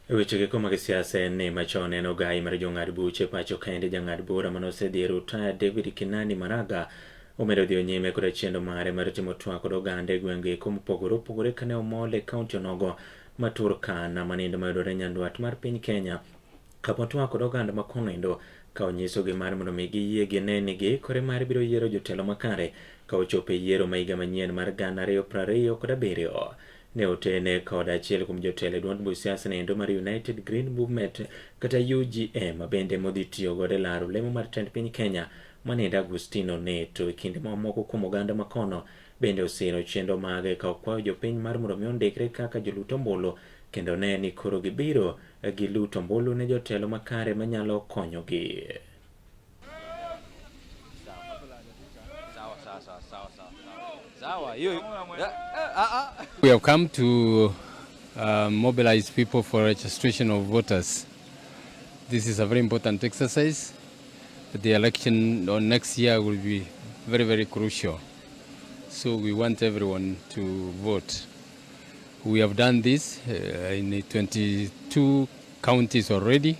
Weche koma mag siasa en ni machon en ogai mar jong'ad buche pacho kaendi jang'ad bura manosedhi rutaya David Kinani Maraga omedo dhi nyime kod chendo mare mar timo twak kod oganda e gwenge mopogore opogore kane omole kaunti onogo ma Turkana manindo mayudore nyandwat mar piny Kenya kapo twak kod oganda ma konendo ka onyiso gi mar mondo mi giyie gine ni giikore mar biro yiero jotelo makare ka ochopo e yiero ma higa manyien mar 2027 ne otene kod achiel kuom jotelo duond buch siasa nendo mar United Green Movement kata UGM bende modhi tiyo godo e laro lemo mar tend piny Kenya manindo Agustino Neto. E kinde mamoko kuom oganda makono bende osiro chendo mage ka okwayo jopiny mar mondo mi ondikre kaka jolut ombulu kendo ne ni koro gibiro gi lut ombulu ne jotelo makare manyalo konyogi. We have come to mobilize people for registration of voters. This is a very important exercise. The election on next year will be very, very crucial. So we want everyone to vote. We have done this in 22 counties already,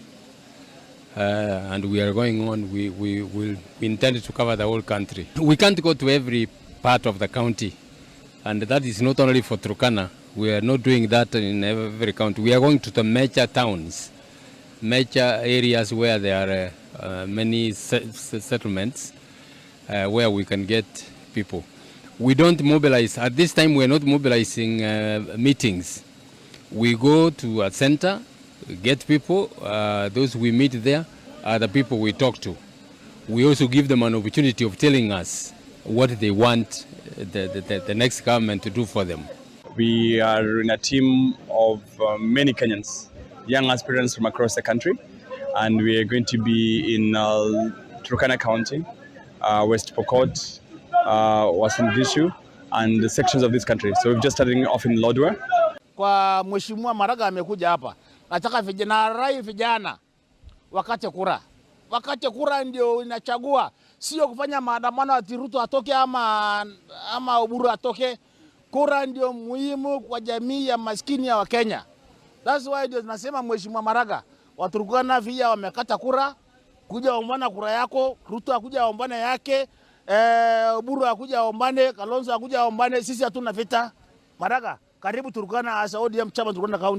and we are going on. We intend to cover the whole country. We can't go to every part of the county, and that is not only for Turkana. We are not doing that in every county. We are going to the major towns, major areas where there are many settlements where we can get people. We don't mobilize. At this time, we are not mobilizing meetings. We go to a center, get people. Those we meet there are the people we talk to. We also give them an opportunity of telling us what they want the next government to do for them. We are in a team of many Kenyans, young aspirants from across the country, and we are going to be in Turkana County, West Pokot, Uasin Gishu, and the sections of this country. So we've just started off in Lodwar. Kwa Mheshimiwa Maraga amekuja hapa. Nataka vijana wakate kura. Wakate kura ndio inachagua, sio kufanya maandamano ati Ruto atoke ama Oburu atoke. Kura ndio muhimu kwa jamii ya maskini ya Wakenya. That's why ndio tunasema Mheshimiwa Maraga, Waturkana via wamekata kura, kuja ombana kura yako, Ruto akuja ombane yake, Oburu akuja ombane, Kalonzo akuja ombane, sisi hatuna vita. Maraga, karibu Turkana as ODM chama Turkana County.